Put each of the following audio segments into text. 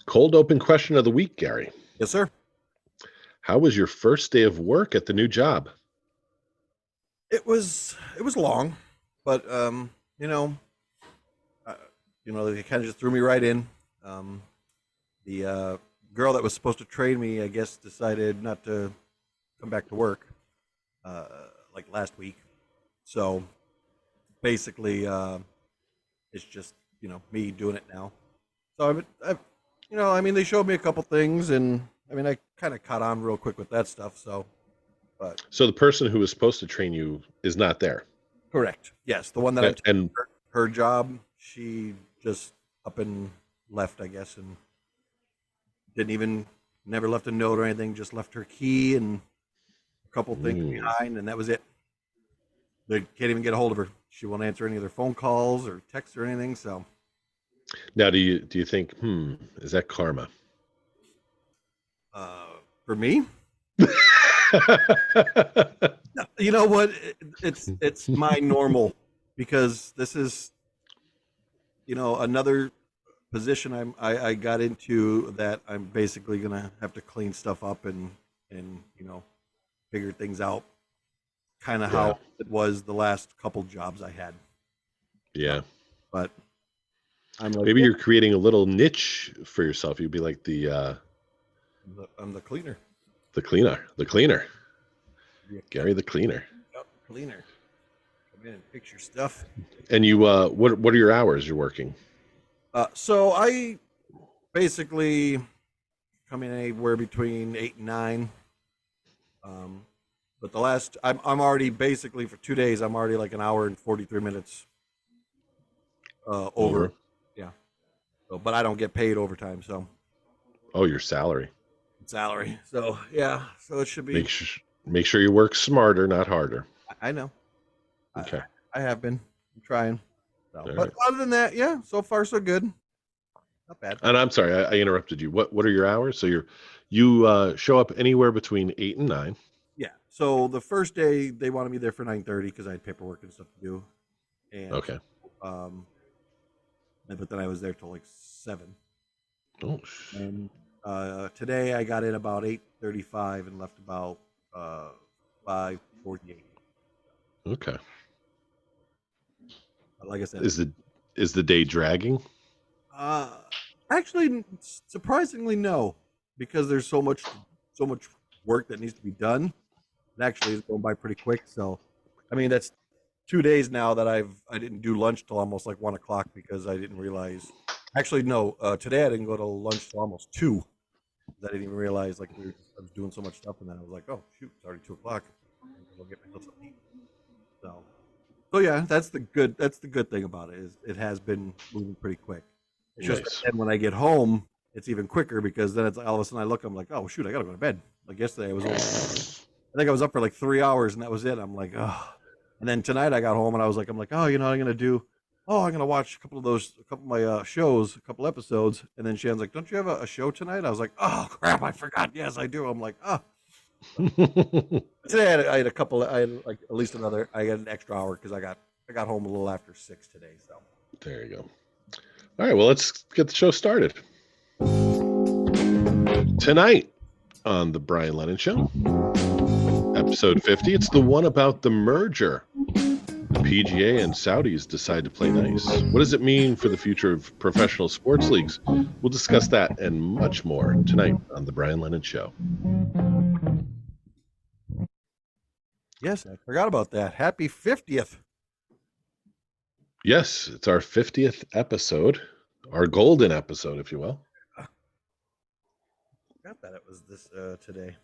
Cold open question of the week, Gary. Yes, sir. How was your first day of work at the new job? It was long, but you know, uh, they kind of just threw me right in. Um, the girl that was supposed to train me, I guess, decided not to come back to work uh, like last week. So basically, it's just me doing it now. So they showed me a couple things, and I kind of caught on real quick with that stuff. So, but So the person who was supposed to train you is not there. correct, yes, the one that I'm taking And her job, she just up and left, I guess, and didn't even never left a note or anything. Just left her key and a couple things behind, and that was it. They can't even get a hold of her. She won't answer any of their phone calls or texts or anything. So, now do you think, is that karma? for me, you know what? It's my normal because this is another position I got into that I'm basically gonna have to clean stuff up and figure things out, kind of Yeah. how it was the last couple jobs I had. Yeah. But I'm like, Maybe yeah, you're creating a little niche for yourself. You'd be like I'm the cleaner. the cleaner, Yeah, Gary the cleaner. cleaner. Come in and fix your stuff. And you what are your hours you're working? So I basically come in anywhere between 8 and 9. But I'm already basically for 2 days. I'm already like an hour and 43 minutes over. Yeah. So, but I don't get paid overtime, so Oh, your salary. salary. So yeah. So it should be. Make sure you work smarter, not harder. I know. Okay. I have been. I'm trying. So, All but right. other than that, yeah. So far, so good. Not bad. And I'm sorry, I interrupted you. What are your hours? So you show up anywhere between 8 and 9. Yeah. So the first day they wanted me there for 9:30 because I had paperwork and stuff to do, and Okay. um, but then I was there till like 7. Oh, And today I got in about 8:35 and left about 5:48. okay. Like I said, Is the day dragging? uh, actually, surprisingly no, because there's so much work that needs to be done. It actually is going by pretty quick. So, that's 2 days now that I didn't do lunch till almost like 1 o'clock because I didn't realize. Actually, no. Today I didn't go to lunch till almost 2. I didn't even realize like I was doing so much stuff, and then I was like, oh shoot, it's already 2 o'clock. I'm gonna go get myself something to eat. So yeah, that's the good thing about it is it has been moving pretty quick. It's just that Nice. then when I get home, it's even quicker because then it's all of a sudden I look, I'm like, oh shoot, I gotta go to bed. Like yesterday, I think I was up for like 3 hours and that was it. I'm like, oh. And then tonight I got home and I'm like, oh, I'm gonna do. Oh, I'm gonna watch a couple of my shows, a couple episodes. And then Shannon's like, "Don't you have a show tonight?" I was like, "Oh crap, I forgot." Yes, I do. I'm like, "Oh." Today I had a couple. I had like at least another. I got an extra hour because I got home a little after 6 today. So There you go. All right, well, let's get the show started. Tonight on the Brian Lennon Show, episode 50, it's the one about the merger. The PGA and Saudis decide to play nice. What does it mean for the future of professional sports leagues? We'll discuss that and much more tonight on the Brian Lennon Show. yes, I forgot about that. Happy 50th. Yes, it's our 50th episode, our golden episode, if you will. Forgot that it was this today.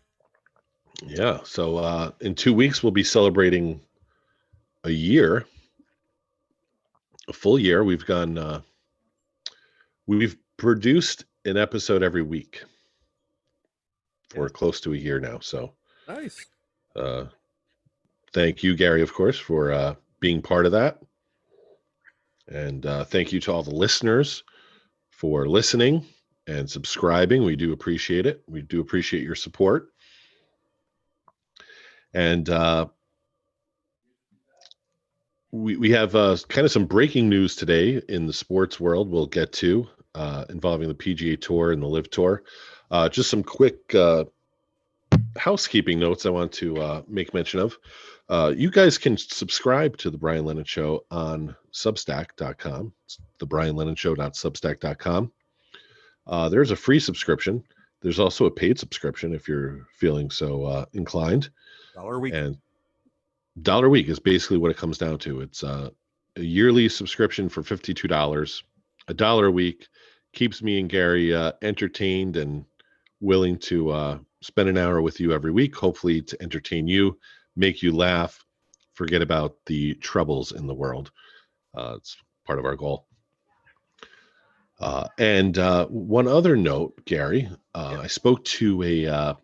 Yeah, so in 2 weeks, we'll be celebrating a year, a full year. We've produced an episode every week for close to a year now. So Nice. thank you, Gary, of course, for being part of that. And thank you to all the listeners for listening and subscribing. We do appreciate it. We do appreciate your support. And we have kind of some breaking news today in the sports world we'll get to. involving the PGA Tour and the Live Tour. Just some quick housekeeping notes I want to make mention of. You guys can subscribe to the Brian Lennon Show on Substack.com. It's thebrianlennonshow.substack.com. There's a free subscription. There's also a paid subscription if you're feeling so inclined. $1 a week. And $1 a week is basically what it comes down to. It's a yearly subscription for $52. $1 a week keeps me and Gary entertained and willing to spend an hour with you every week, hopefully to entertain you, make you laugh, forget about the troubles in the world. It's part of our goal. And one other note, Gary, I spoke to a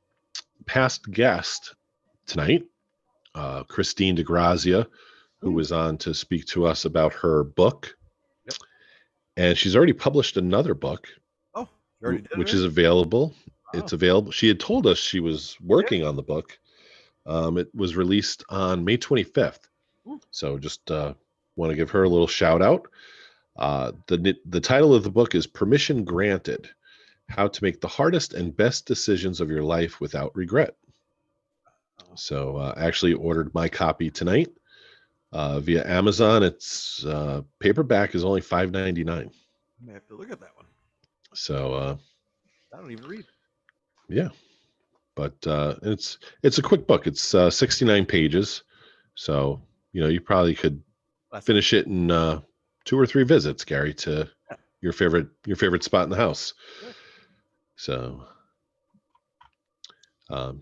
past guest tonight, Christine DeGrazia, who was on to speak to us about her book. Yep. And she's already published another book, which is available. Wow. It's available. She had told us she was working on the book. It was released on May 25th. So just want to give her a little shout out. The title of the book is Permission Granted: How to Make the Hardest and Best Decisions of Your Life Without Regret. So I actually ordered my copy tonight via Amazon. It's paperback is only $5.99. I may have to look at that one. So I don't even read. Yeah, but it's a quick book. It's 69 pages, so you probably could finish it in 2 or 3 visits, Gary, to your favorite spot in the house. Sure. So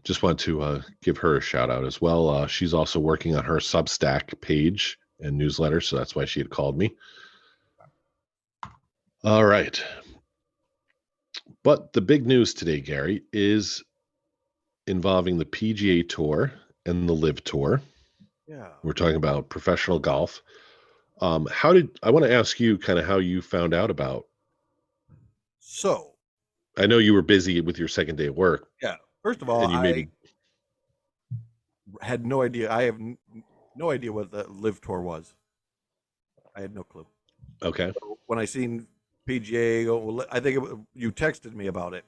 just want to give her a shout out as well. She's also working on her Substack page and newsletter, so that's why she had called me. All right. But the big news today, Gary, is involving the PGA Tour and the Live Tour. Yeah. We're talking about professional golf. I want to ask you kind of how you found out about. So, I know you were busy with your second day of work. Yeah. First of all, I had no idea. I have no idea what the Live Tour was. I had no clue. Okay. So when I seen PGA, I think you texted me about it.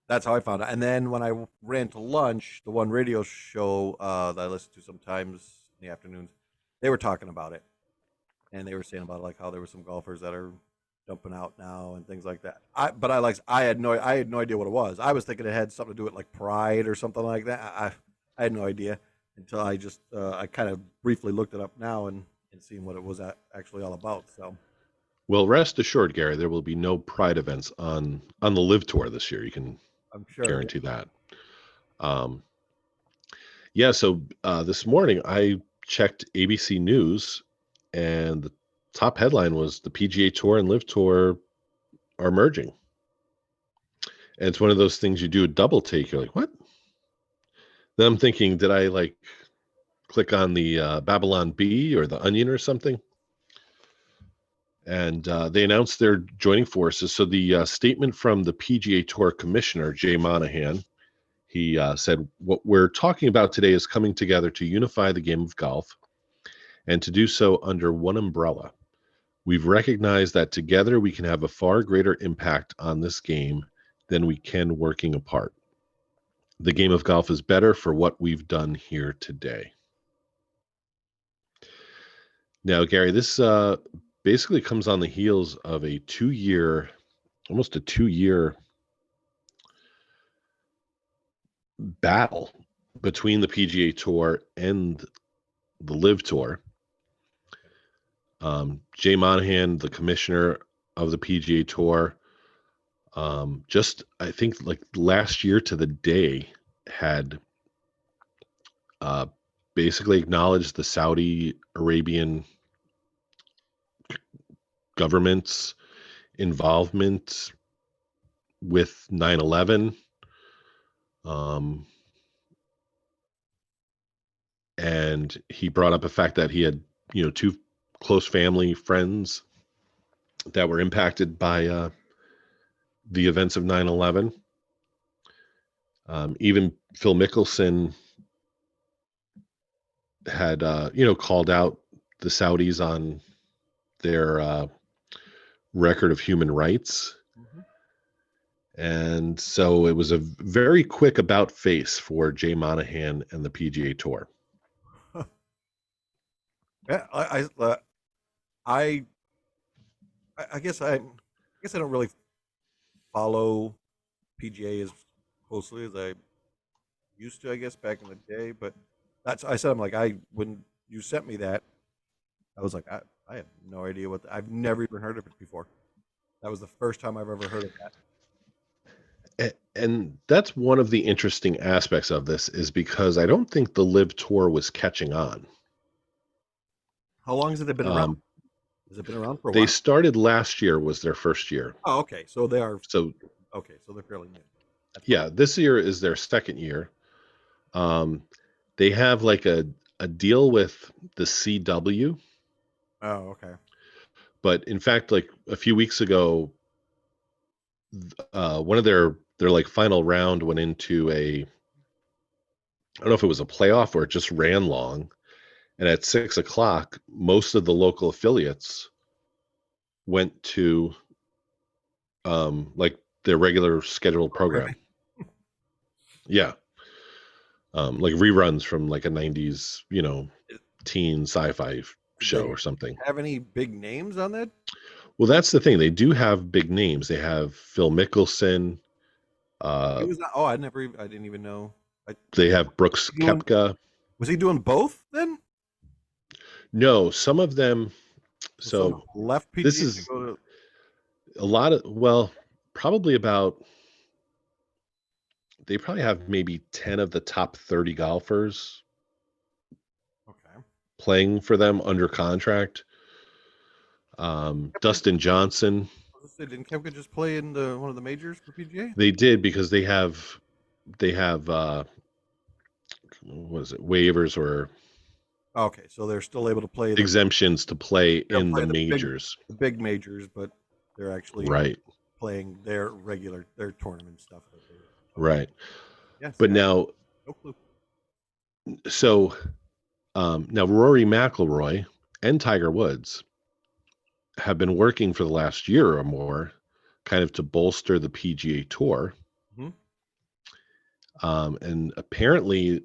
That's how I found it. And then when I ran to lunch, the one radio show that I listen to sometimes in the afternoons, they were talking about it. And they were saying about like how there were some golfers that are dumping out now and things like that. I had no idea what it was. I was thinking it had something to do with like pride or something like that. I had no idea until I just I kind of briefly looked it up now and seen what it was actually all about. So, well, rest assured, Gary, there will be no pride events on the Live Tour this year. You can, I'm sure, guarantee that. Yeah. So this morning I checked ABC News, and the top headline was the PGA Tour and Live Tour are merging. And it's one of those things you do a double take. You're like, what? Then I'm thinking, did I like click on the Babylon Bee or the Onion or something? And they announced they're joining forces. So the statement from the PGA Tour commissioner, Jay Monahan, he said, what we're talking about today is coming together to unify the game of golf and to do so under one umbrella. We've recognized that together we can have a far greater impact on this game than we can working apart. The game of golf is better for what we've done here today. Now, Gary, this basically comes on the heels of almost a 2-year battle between the PGA Tour and the Live Tour. Jay Monahan, the commissioner of the PGA Tour, just I think like last year to the day had basically acknowledged the Saudi Arabian government's involvement with 9/11. And he brought up the fact that he had, 2 close family friends that were impacted by the events of 9/11. Even Phil Mickelson had, called out the Saudis on their record of human rights. Mm-hmm. And so it was a very quick about face for Jay Monahan and the PGA Tour. Yeah, I, I guess I don't really follow PGA as closely as I used to. I guess back in the day, but I said I'm like when you sent me that, I was like I have no idea I've never even heard of it before. That was the first time I've ever heard of that. And that's one of the interesting aspects of this, is because I don't think the Live Tour was catching on. How long has it been around? Has it been around for a They while? started last year, was their first year. Oh, okay. So they are. So Okay, so they're fairly new. yeah, this year is their second year. They have like a deal with the CW. Oh, okay. But in fact, like a few weeks ago, one of their like final round went into I don't know if it was a playoff or it just ran long. And at 6:00, most of the local affiliates went to like their regular scheduled program. Yeah. Like reruns from like a 90s, teen sci-fi show or something. Have any big names on that? Well, that's the thing. They do have big names. They have Phil Mickelson. He was not, oh, I didn't even know. They have Brooks Koepka. Was he doing both then? No, some of them. So left PGA this is to go to... a lot of, probably about, they probably have maybe 10 of the top 30 golfers playing for them under contract. Dustin Johnson. Didn't Koepka just play in one of the majors for PGA? They did, because they have what is it, waivers or okay, so they're still able to play exemptions to play in the majors. The big majors, but they're actually playing their tournament stuff. Right. Yes, but now, no clue. So now Rory McIlroy and Tiger Woods have been working for the last year or more kind of to bolster the PGA Tour. Mm-hmm. And apparently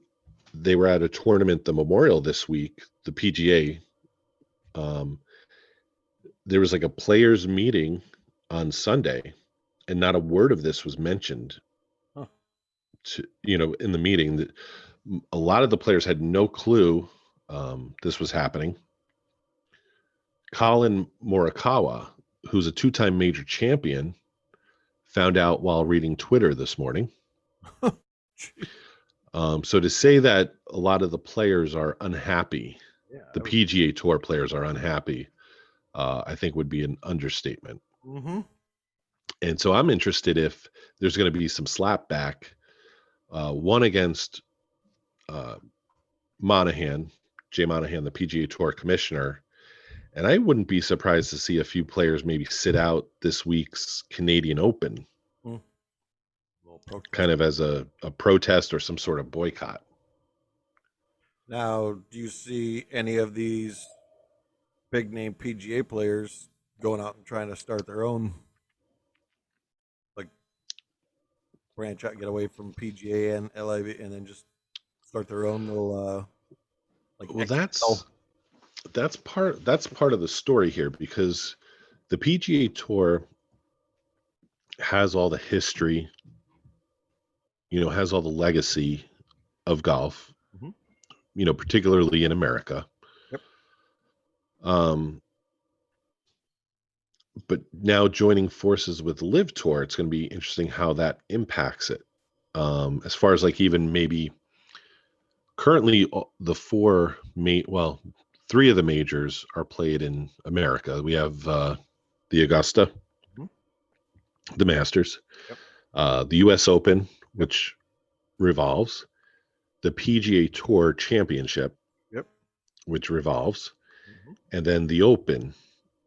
they were at a tournament, the Memorial this week, the PGA. There was like a players meeting on Sunday, and not a word of this was mentioned in the meeting. That a lot of the players had no clue this was happening. Colin Morikawa, who's a two-time major champion, found out while reading Twitter this morning. So to say that a lot of the players are unhappy, the PGA Tour players are unhappy, I think would be an understatement. Mm-hmm. And so I'm interested if there's going to be some slapback, one against Monahan, Jay Monahan, the PGA Tour commissioner. And I wouldn't be surprised to see a few players maybe sit out this week's Canadian Open, kind of as a protest or some sort of boycott. Now, do you see any of these big name PGA players going out and trying to start their own, like, branch out, get away from PGA and LIV, and then just start their own little well, that's part of the story here, because the PGA Tour has all the history, has all the legacy of golf, particularly in America. Yep. But now joining forces with Live Tour, it's going to be interesting how that impacts it. As far as like even maybe currently the three of the majors are played in America. We have the Augusta, the Masters, the U.S. Open, which revolves, the PGA Tour Championship, which revolves, and then the Open,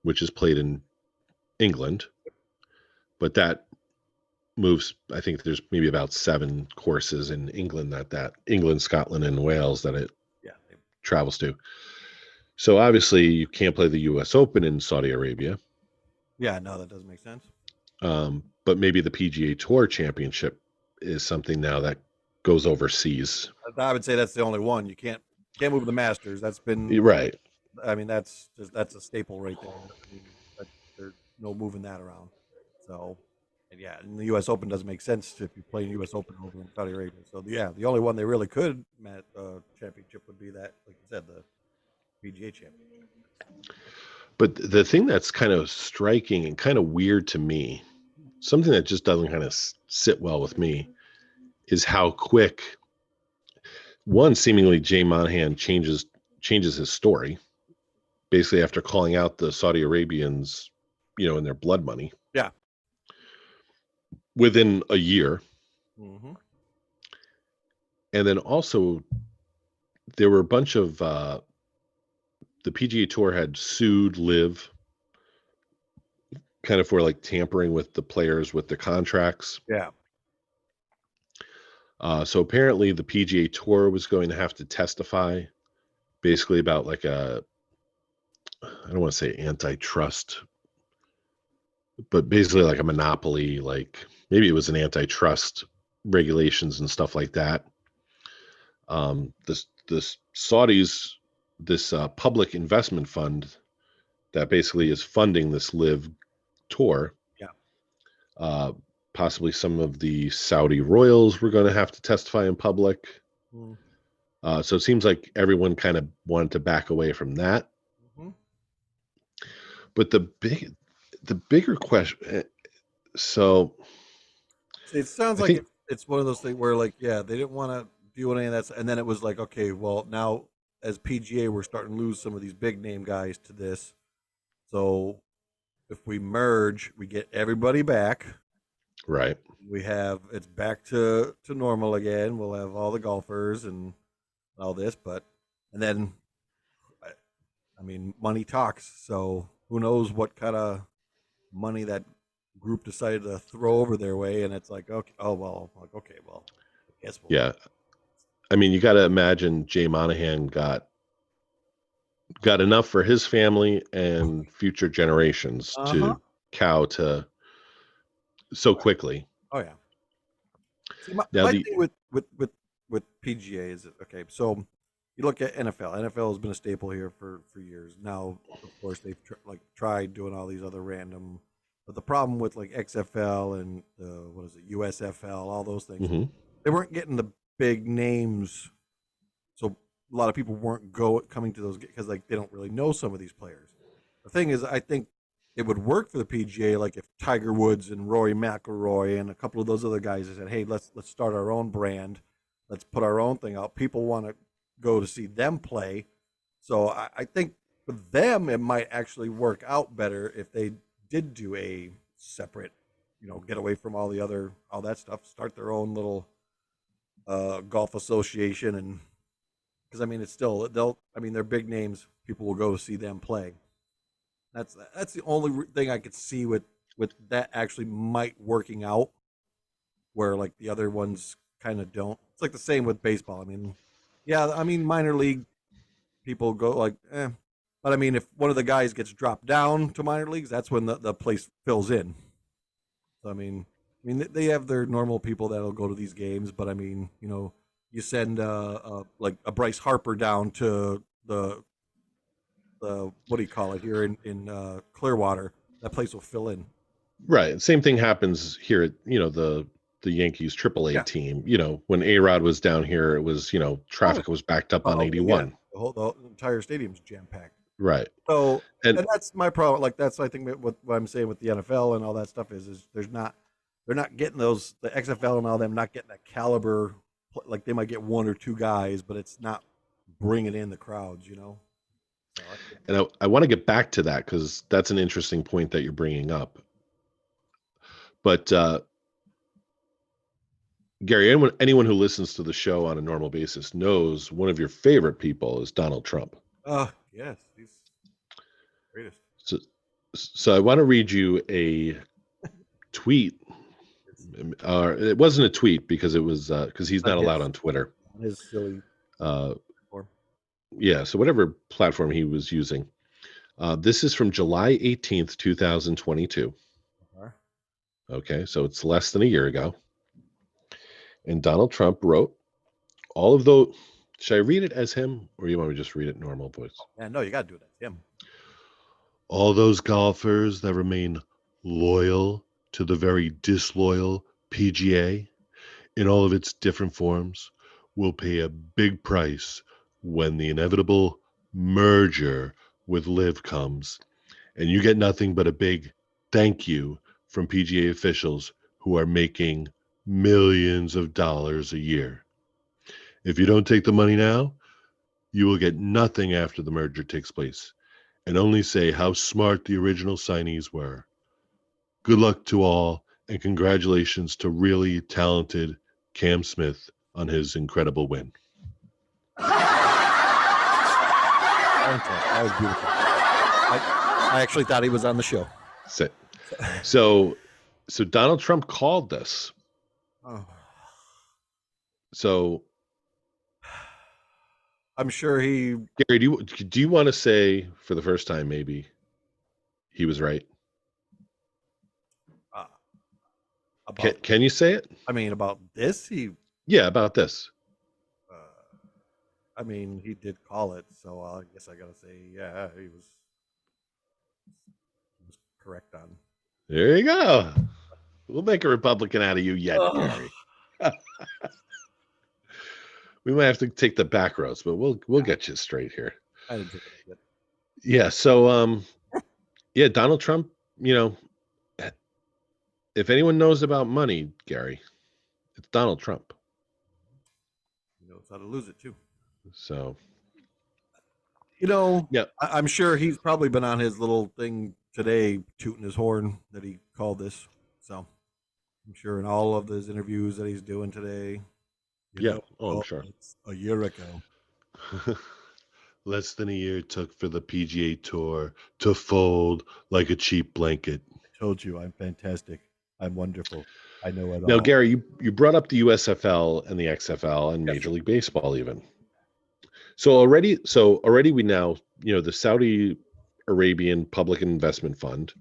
which is played in England. But that moves, I think there's maybe about 7 courses in England England, Scotland, and Wales that it travels to. So obviously you can't play the U.S. Open in Saudi Arabia. Yeah, no, that doesn't make sense. But maybe the PGA Tour Championship is something now that goes overseas. I would say that's the only one. You can't move the Masters. That's been, Right. I mean, that's a staple right there. I mean, there's no moving that around. So, and yeah, and the U.S. Open doesn't make sense if you play in U.S. Open over in Saudi Arabia. So yeah, the only one they really could championship would be that, like you said, the PGA Championship. But the thing that's kind of striking and kind of weird to me, something that just doesn't kind of sit well with me, is how quick one seemingly Jay Monahan changes his story, basically after calling out the Saudi Arabians, in their blood money. Yeah. Within a year. Mm-hmm. And then also there were a bunch of the PGA Tour had sued Live kind of for like tampering with the players with the contracts. Yeah. So apparently the PGA Tour was going to have to testify basically about like I don't want to say antitrust, but basically like a monopoly, like maybe it was an antitrust regulations and stuff like that. This Saudis, this public investment fund that basically is funding this Live tour. Yeah. Possibly some of the Saudi royals were going to have to testify in public. Mm. So it seems like everyone kind of wanted to back away from that. Mm-hmm. But the bigger question, so it sounds like it's one of those things where, like, yeah, they didn't want to do any of that, and then it was like, okay, well, now as PGA, we're starting to lose some of these big name guys to this. So if we merge, we get everybody back. Right. It's back to normal again. We'll have all the golfers and all this, and then, I mean, money talks. So who knows what kind of money that group decided to throw over their way, and it's like, okay, oh well, like, okay, well, I guess we'll. Yeah, I mean, you got to imagine Jay Monahan got enough for his family and future generations to cow to so quickly. Oh yeah. See, my thing with PGA is, okay, so you look at NFL. NFL has been a staple here for years. Now, of course, they've tried doing all these other random, but the problem with like XFL and what is it, USFL, all those things, they weren't getting the big names, so a lot of people weren't coming to those because like they don't really know some of these players. The thing is, I think it would work for the PGA, like if Tiger Woods and Rory McIlroy and a couple of those other guys said, "Hey, let's start our own brand, let's put our own thing out." People want to go to see them play, so I think for them it might actually work out better if they did do a separate, get away from all that stuff, start their own little golf association, and because I mean it's still they're big names, people will go see them play. That's the only thing I could see with that actually might working out, where like the other ones kind of don't. It's like the same with baseball. I mean, yeah, I mean minor league people go like, but I mean if one of the guys gets dropped down to minor leagues, that's when the place fills in. So I mean they have their normal people that'll go to these games, but I mean you send like a Bryce Harper down to the what do you call it here in Clearwater, that place will fill in. Right. Same thing happens here at the Yankees AAA team. When A-Rod was down here, it was traffic was backed up on 81. Yeah. The entire stadium's jam packed. Right. So and that's my problem. Like that's I think what I'm saying with the NFL and all that stuff is they're not getting the XFL and all them not getting that caliber. Like they might get one or two guys, but it's not bringing in the crowds. And I want to get back to that because that's an interesting point that you're bringing up. But Gary, anyone who listens to the show on a normal basis knows one of your favorite people is Donald Trump. Yes, he's greatest. So I want to read you a tweet. It wasn't a tweet because it was because he's not allowed on Twitter. His silly. Yeah, so whatever platform he was using. This is from July 18th, 2022. Okay, so it's less than a year ago. And Donald Trump wrote, all of those, should I read it as him, or you want me to just read it normal voice? Yeah, no, you got to do it as him. All those golfers that remain loyal to the very disloyal PGA in all of its different forms will pay a big price when the inevitable merger with Liv comes, and you get nothing but a big thank you from PGA officials who are making millions of dollars a year. If you don't take the money now, you will get nothing after the merger takes place, and only say how smart the original signees were. Good luck to all, and congratulations to really talented Cam Smith on his incredible win. That was beautiful. I actually thought he was on the show. So Donald Trump called this. Oh. So I'm sure he. Gary, do you want to say for the first time maybe he was right? Can you say it? I mean, about this, Yeah, about this. I mean, he did call it, so I guess I gotta say, yeah, he was correct on. There you go. We'll make a Republican out of you yet, Gary. We might have to take the back roads, but we'll get you straight here. I didn't take it. Yeah. So, yeah, Donald Trump. You know, if anyone knows about money, Gary, it's Donald Trump. He knows how to lose it too. So, yeah, I'm sure he's probably been on his little thing today, tooting his horn that he called this. So, I'm sure in all of his interviews that he's doing today. I'm sure. It's a year ago. Less than a year it took for the PGA Tour to fold like a cheap blanket. I told you I'm fantastic. I'm wonderful. I know it all. Now, Gary, you brought up the USFL and the XFL and Major League Baseball even. So already we now, the Saudi Arabian Public Investment Fund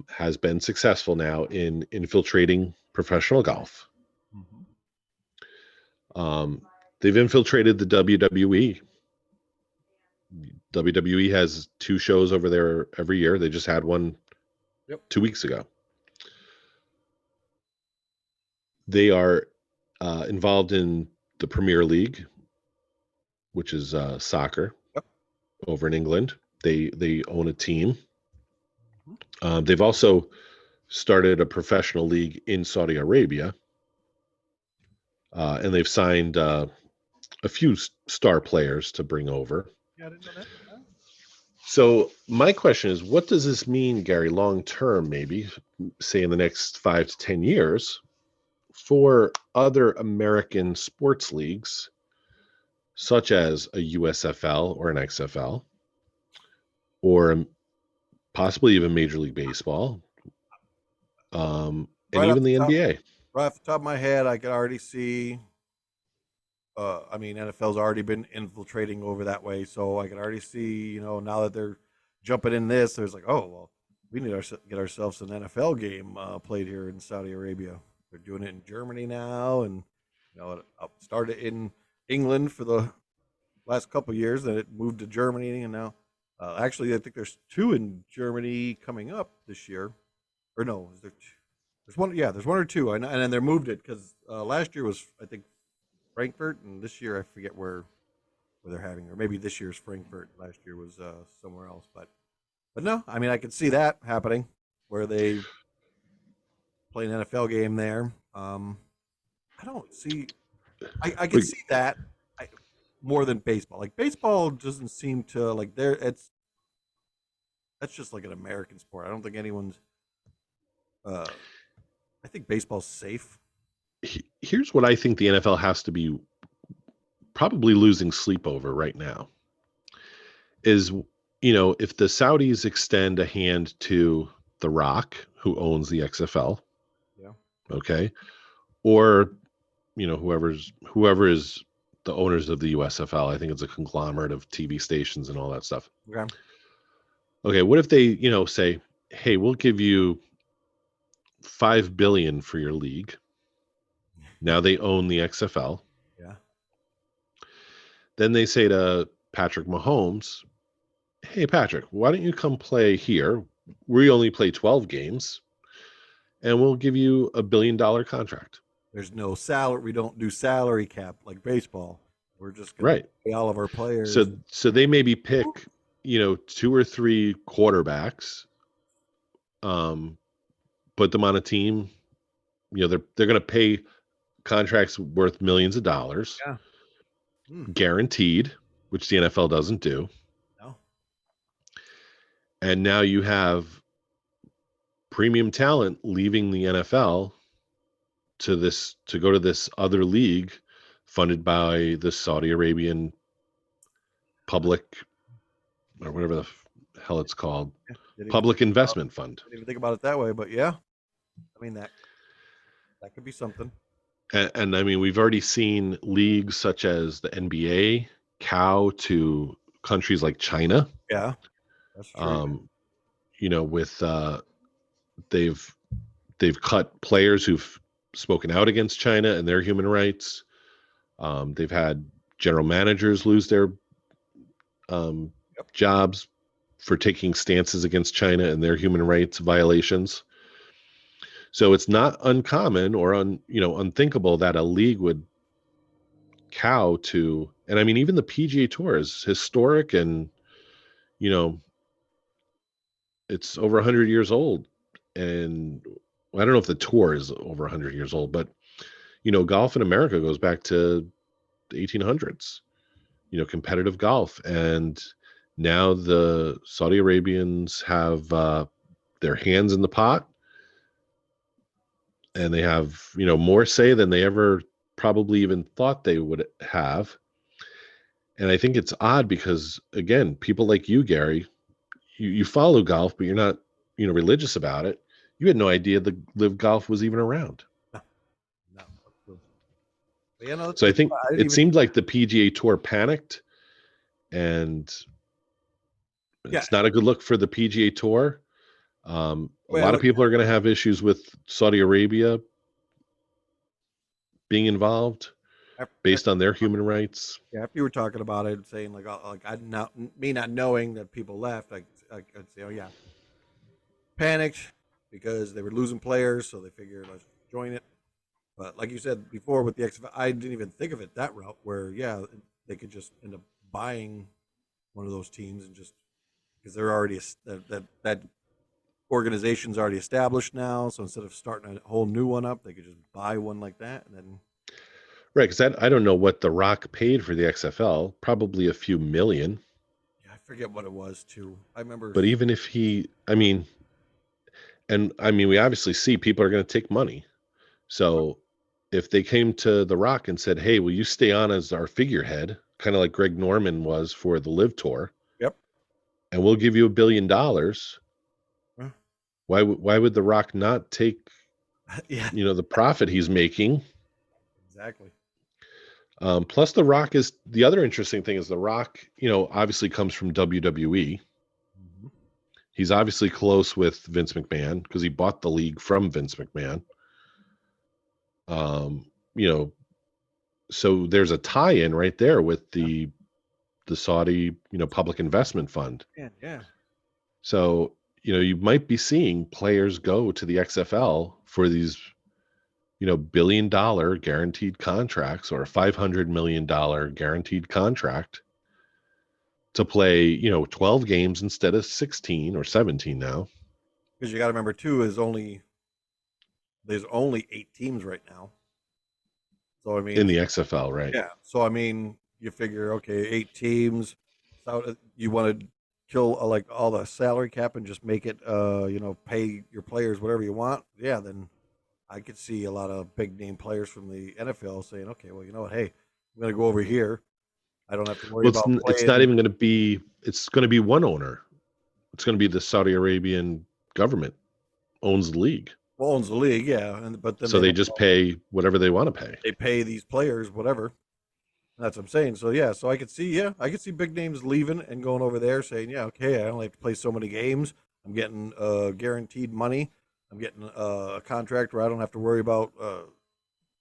has been successful now in infiltrating professional golf. They've infiltrated the WWE. WWE has 2 shows over there every year. They just had one 2 weeks ago. They are involved in the Premier League, which is soccer over in England. They own a team. They've also started a professional league in Saudi Arabia. And they've signed a few star players to bring over. Yeah, I didn't know that. So my question is, what does this mean, Gary, long term, maybe, say in the next 5 to 10 years, for other American sports leagues, such as a USFL or an XFL, or possibly even Major League Baseball, and even the NBA? Right off the top of my head, I could already see. I mean, NFL's already been infiltrating over that way, so I could already see. Now that they're jumping in this, there's like, oh well, we need to get ourselves an NFL game played here in Saudi Arabia. They're doing it in Germany now, and it started in England for the last couple of years, then it moved to Germany, and now actually I think there's 2 in Germany coming up this year, or no, is there 2? There's one, there's 1 or 2, and then they moved it because last year was, I think, Frankfurt, and this year I forget where they're having, or maybe this year's Frankfurt. Last year was somewhere else, but no, I mean I could see that happening where they play an NFL game there. I don't see, I can see that more than baseball. Like baseball doesn't seem to like that's just like an American sport. I don't think anyone's. I think baseball's safe. Here's what I think the NFL has to be probably losing sleep over right now is, if the Saudis extend a hand to The Rock, who owns the XFL, okay, or, whoever is the owners of the USFL, I think it's a conglomerate of TV stations and all that stuff. Okay. Okay, what if they, say, hey, we'll give you $5 billion for your league. Now they own the XFL. Yeah. Then they say to Patrick Mahomes, hey, Patrick, why don't you come play here? We only play 12 games, and we'll give you $1 billion contract. There's no salary. We don't do salary cap like baseball. We're just going to Right. pay all of our players. So they maybe pick, 2 or 3 quarterbacks, put them on a team. They're going to pay contracts worth millions of dollars, Yeah. guaranteed, which the NFL doesn't do. No. And now you have premium talent leaving the NFL to go to this other league funded by the Saudi Arabian public, or whatever the hell it's called, public investment fund. I didn't even think about it that way, but yeah, I mean that could be something. And I mean, we've already seen leagues such as the NBA cow to countries like China. Yeah, that's true. With they've cut players who've spoken out against China and their human rights. They've had general managers lose their jobs for taking stances against China and their human rights violations. So it's not uncommon or unthinkable that a league would cow to, and I mean, even the PGA Tour is historic, and it's over 100 years old. And I don't know if the tour is over 100 years old, but golf in America goes back to the 1800s. Competitive golf, and now the Saudi Arabians have their hands in the pot, and they have more say than they ever probably even thought they would have. And I think it's odd because, again, people like you, Gary, you follow golf, but you're not religious about it. You had no idea the Live Golf was even around. No. But, so I think it seemed like the PGA Tour panicked, and it's not a good look for the PGA Tour. A lot of people are going to have issues with Saudi Arabia being involved based on their human rights. Yeah, if you were talking about it, saying like me not knowing that people left, I'd say, oh yeah, panicked because they were losing players, so they figured let's join it. But like you said before with the XFL, I didn't even think of it that route where they could just end up buying one of those teams and just because they're already that organization's already established now. So instead of starting a whole new one up, they could just buy one like that and then. Right, because I don't know what The Rock paid for the XFL, probably a few million. Yeah, I forget what it was too. I remember. But even if we obviously see people are going to take money. So if they came to The Rock and said, hey, will you stay on as our figurehead, kind of like Greg Norman was for the Live Tour? Yep. And we'll give you $1 billion. Huh? Why would The Rock not take, the profit he's making? Exactly. Plus, The Rock is the other interesting thing is The Rock, obviously comes from WWE. Mm-hmm. He's obviously close with Vince McMahon because he bought the league from Vince McMahon. So there's a tie-in right there with the Saudi, public investment fund. Yeah. So, you might be seeing players go to the XFL for these $1 billion guaranteed contracts or a $500 million guaranteed contract to play, 12 games instead of 16 or 17 now. Because you got to remember too, there's only 8 teams right now. So I mean, in the XFL, right? Yeah. So I mean, you figure, okay, 8 teams. So you want to kill like all the salary cap and just make it, pay your players whatever you want. Yeah, then I could see a lot of big name players from the NFL saying, okay, well, you know what? Hey, I'm going to go over here. I don't have to worry about playing. It's not even going to be, it's going to be one owner. It's going to be the Saudi Arabian government owns the league. Well, owns the league, yeah. But then so they just pay whatever they want to pay. They pay these players whatever. That's what I'm saying. So yeah, so I could see big names leaving and going over there saying, yeah, okay, I only have to play so many games. I'm getting guaranteed money. I'm getting a contract where I don't have to worry about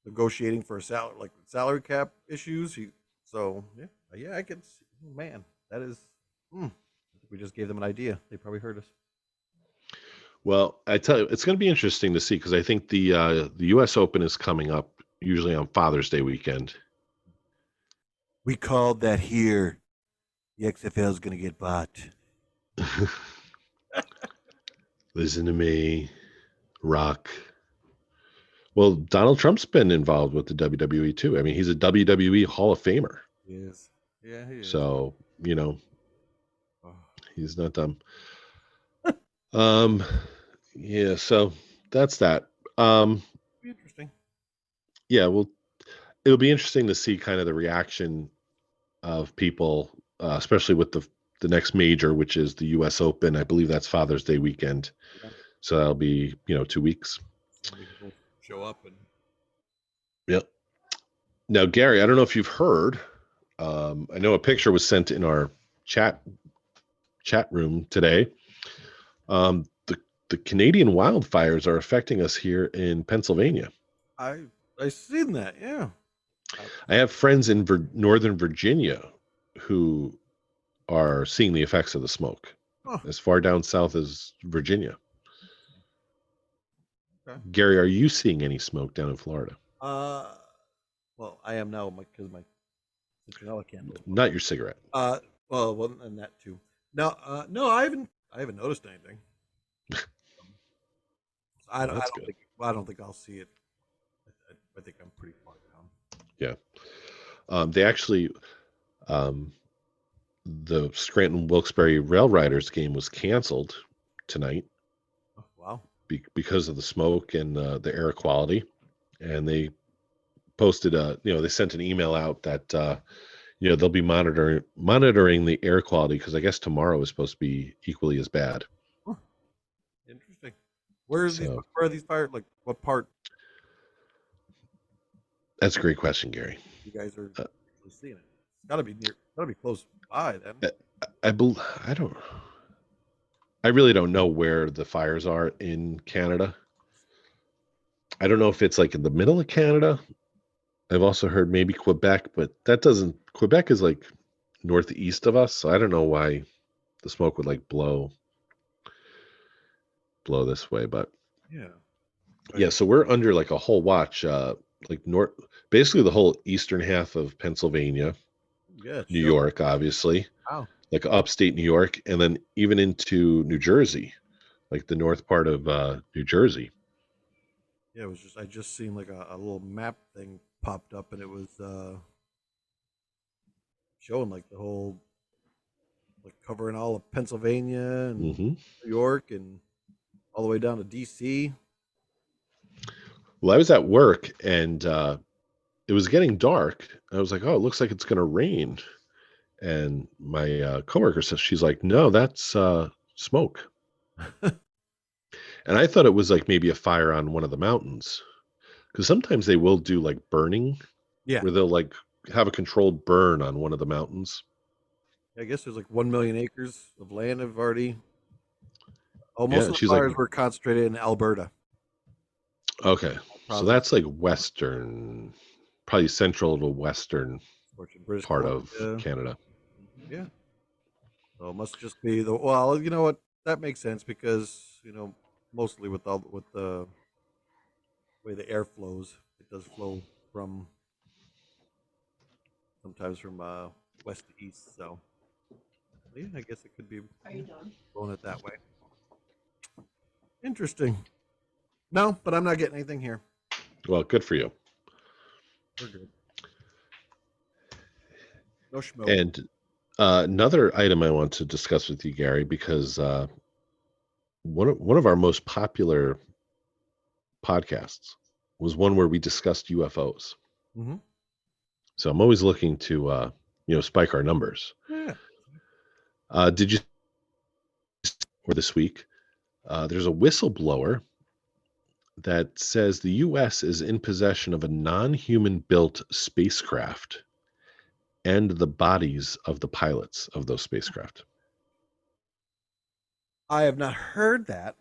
negotiating for a salary, like salary cap issues. So yeah, yeah, I could. See, man, that is. I think we just gave them an idea. They probably heard us. Well, I tell you, it's going to be interesting to see because I think the U.S. Open is coming up usually on Father's Day weekend. We called that here. The XFL is going to get bought. Listen to me, Rock. Well, Donald Trump's been involved with the WWE too. I mean, he's a WWE Hall of Famer. He is. Yeah, he is. So, Oh. he's not dumb. Yeah, so that's that. Be interesting. Yeah, well, it'll be interesting to see kind of the reaction of people, especially with the next major, which is the U.S. Open. I believe that's Father's Day weekend. Yeah. So that'll be 2 weeks. Somebody will show up and. Yep. Now, Gary, I don't know if you've heard. I know a picture was sent in our chat room today. The Canadian wildfires are affecting us here in Pennsylvania. I seen that. Yeah. I have friends in Northern Virginia who are seeing the effects of the smoke as far down south as Virginia. Okay. Gary, are you seeing any smoke down in Florida? Well, I am now because my citronella candle. Not your cigarette. Well, and that too. No, no, I haven't noticed anything. I don't think I'll see it. I think I'm pretty far down. Yeah. They actually, the Scranton Wilkes-Barre Rail Riders game was canceled tonight. Oh, wow. Because of the smoke and the air quality, and they posted they sent an email out that they'll be monitoring the air quality because I guess tomorrow is supposed to be equally as bad. Huh. Interesting. Where are these fires? Like what part? That's a great question, Gary. You guys are seeing it. It's gotta be near. Gotta be close by then. I really don't know where the fires are in Canada. I don't know if it's like in the middle of Canada. I've also heard maybe Quebec, but Quebec is like northeast of us, so I don't know why the smoke would like blow this way, but yeah, so we're under like a whole watch, like basically the whole eastern half of Pennsylvania, New York, obviously, like upstate New York, and then even into New Jersey, like the north part of New Jersey. Yeah, I just seen like a little map thing popped up, and it was showing like the whole, like covering all of Pennsylvania and New York and all the way down to DC. Well, I was at work and it was getting dark. I was like, oh, it looks like it's going to rain. And my coworker says, she's like, no, that's smoke. And I thought it was like maybe a fire on one of the mountains. Because sometimes they will do like burning. Yeah. Where they'll like have a controlled burn on one of the mountains. I guess there's like 1 million acres of land have already. Oh, most of the fires were concentrated in Alberta. Okay. So that's like western, probably central to western part of Canada. Yeah. So it must just be well, you know what? That makes sense because, mostly with the way the air flows, it does flow sometimes from west to east. So yeah, I guess it could be blowing it that way. Interesting. No, but I'm not getting anything here. Well, good for you. We're good. No schmo. And another item I want to discuss with you, Gary, because one of our most popular podcasts was one where we discussed UFOs. Mm-hmm. So I'm always looking to spike our numbers. Yeah. Did you? Or this week, there's a whistleblower that says the U.S. is in possession of a non-human built spacecraft, and the bodies of the pilots of those spacecraft. I have not heard that.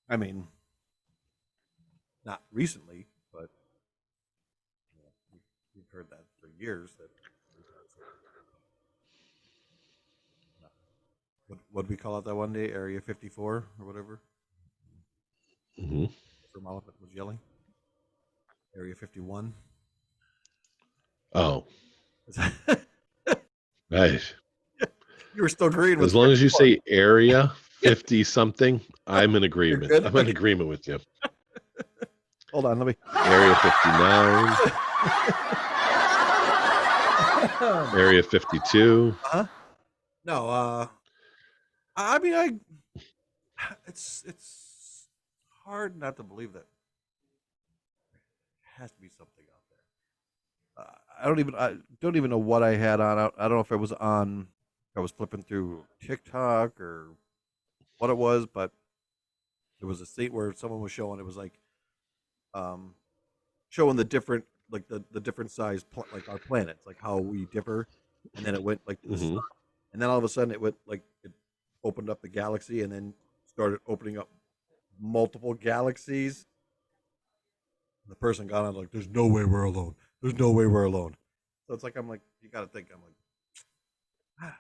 I mean, not recently, but we've heard that for years. That what we call it that one day, Area 54 or whatever. Mm-hmm. From Elephant was yelling. Area 51. Oh, right. You were still agreeing with As long as you 54. say area 50 something, I'm in You're agreement. good. I'm in agreement with you. Hold on, let me. Area 59, Area 52. Huh? No, I mean, it's hard not to believe that there has to be something out there. I don't even know what I had on. I don't know if it was on. I was flipping through TikTok or what it was, but it was a state where someone was showing. It was like um, showing the different, like the different size, like our planets, like how we differ, and then it went like to the sun, Mm-hmm. and then all of a sudden it went like it opened up the galaxy, and then started opening up multiple galaxies. The person got on like, "There's no way we're alone. There's no way we're alone." So it's like I'm like, you got to think. I'm like,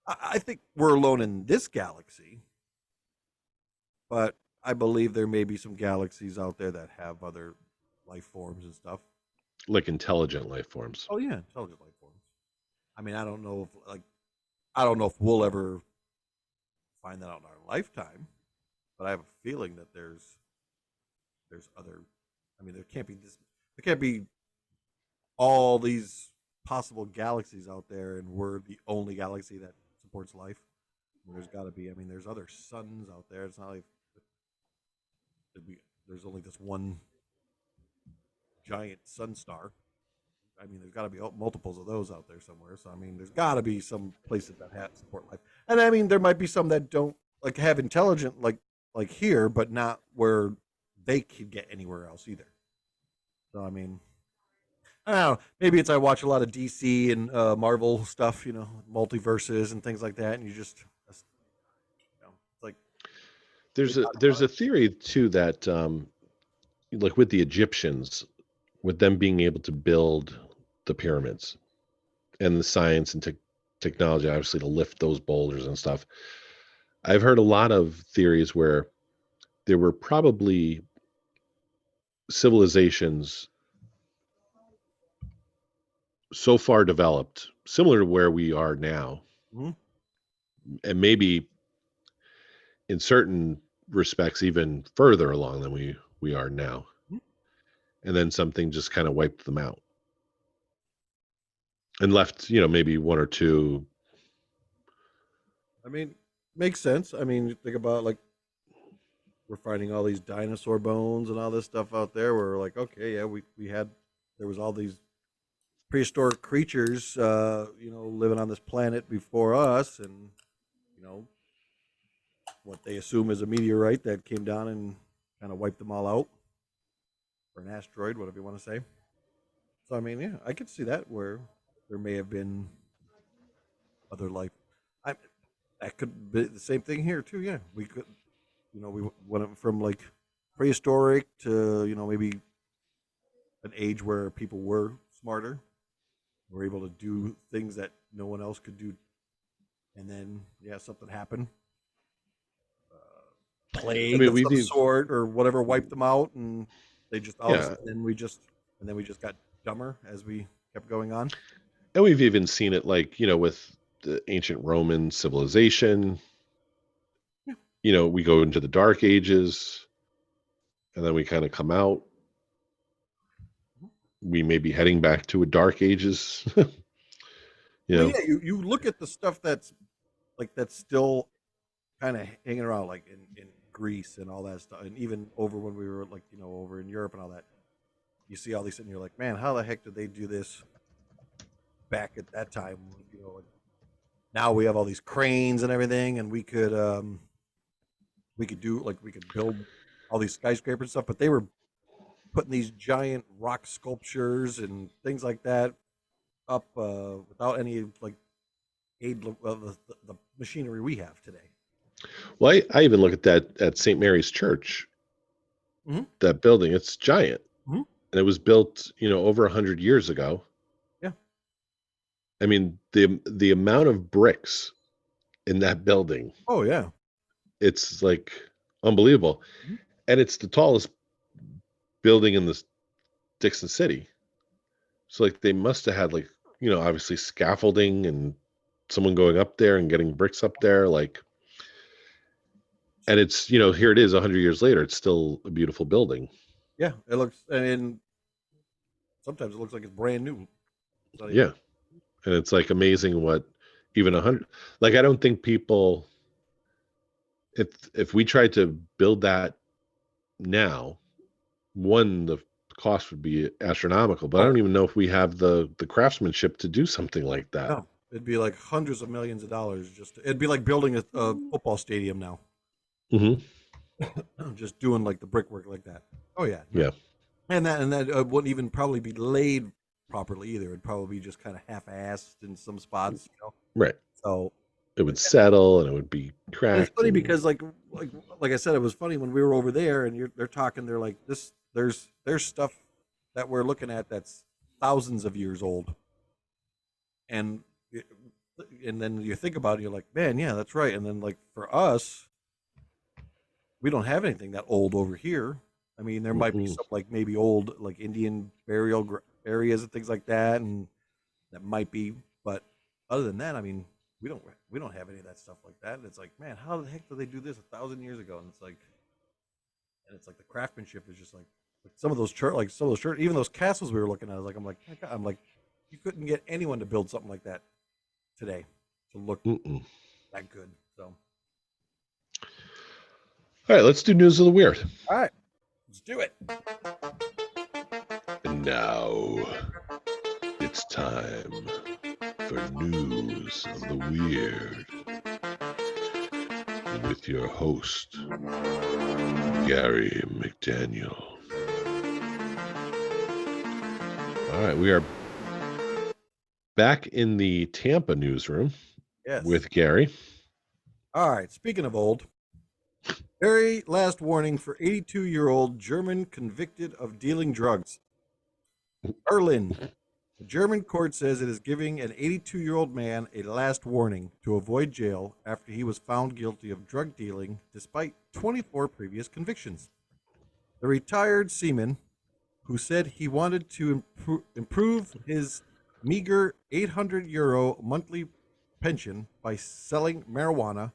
I think we're alone in this galaxy, but I believe there may be some galaxies out there that have other life forms and stuff. Like intelligent life forms. Oh yeah, intelligent life forms. I mean, I don't know if we'll ever find that out in our lifetime, but I have a feeling that there's other. I mean, there can't be this. There can't be all these possible galaxies out there, and we're the only galaxy that supports life. There's got to be. I mean, there's other suns out there. It's not like there's only this one giant sun star. I mean, there's got to be multiples of those out there somewhere. So I mean, there's got to be some places that have support life, and I mean, there might be some that don't like have intelligent like here, but not where they could get anywhere else either. So I mean, I don't know. Maybe it's I watch a lot of DC and Marvel stuff, multiverses and things like that, and it's like they talk There's about a theory too that like with the Egyptians, with them being able to build the pyramids and the science and technology, obviously to lift those boulders and stuff. I've heard a lot of theories where there were probably civilizations so far developed, similar to where we are now, Mhm. and maybe in certain respects even further along than we are now. Mhm. And then something just kind of wiped them out and left, maybe one or two. I mean, makes sense. I mean, you think about like we're finding all these dinosaur bones and all this stuff out there. We're like, okay, yeah, we had there was all these prehistoric creatures, living on this planet before us, and you know what they assume is a meteorite that came down and kind of wiped them all out, or an asteroid, whatever you want to say. So I mean, yeah, I could see that where there may have been other life. I that could be the same thing here too. Yeah, we could, we went from like prehistoric to maybe an age where people were smarter, were able to do things that no one else could do, and then yeah, something happened, I plague mean, of some sort or whatever wiped them out, and they just all of a yeah, sudden then we just got dumber as we kept going on. and we've even seen it like, with the ancient Roman civilization, Yeah. we go into the dark ages and then we kind of come out. We may be heading back to a dark ages, you Well, know. yeah, you look at the stuff that's still kind of hanging around, like in Greece and all that stuff, and even over when we were like over in Europe and all that. You see all these, and you're like, man, how the heck did they do this back at that time? Like now we have all these cranes and everything, and we could build all these skyscrapers and stuff, but they were putting these giant rock sculptures and things like that up without any like aid of the machinery we have today. Well, I even look at that at St. Mary's Church, that building. It's giant, and it was built, over 100 years ago. Yeah. I mean, the amount of bricks in that building. Oh yeah. It's like unbelievable, and it's the tallest building in the Dixon City. So like they must have had obviously scaffolding and someone going up there and getting bricks up there, and it's, here it is 100 years later. It's still a beautiful building. Yeah, it looks, and sometimes it looks like it's brand new. Yeah. And it's like amazing what even 100, I don't think people, if we tried to build that now, the cost would be astronomical, but I don't even know if we have the craftsmanship to do something like that. No, it'd be like hundreds of millions of dollars. It'd be like building a football stadium now. Just doing like the brickwork like that. Oh yeah. Yeah. And that wouldn't even probably be laid properly either. It'd probably be just kind of half-assed in some spots, Right. So it would settle and it would be cracked. It's funny because like I said, it was funny when we were over there and they're talking. They're like, there's stuff that we're looking at that's thousands of years old, and then you think about it, you're like, man, yeah, that's right. And then like for us, we don't have anything that old over here. I mean, there might be some like maybe old like Indian burial areas and things like that, and that might be. But other than that, I mean, we don't have any of that stuff like that. And it's like, man, how the heck did they do this 1,000 years ago? And it's like the craftsmanship is just like some of those church, even those castles we were looking at. I'm like, you couldn't get anyone to build something like that today to look that good. So, all right, let's do news of the weird. All right, let's do it. And now it's time for news of the weird with your host, Gary McDaniel. All right, we are back in the Tampa newsroom with Gary. All right, speaking of old, very last warning for 82-year-old German convicted of dealing drugs. Berlin. The German court says it is giving an 82-year-old man a last warning to avoid jail after he was found guilty of drug dealing despite 24 previous convictions. The retired seaman, who said he wanted to improve his meager €800 monthly pension by selling marijuana,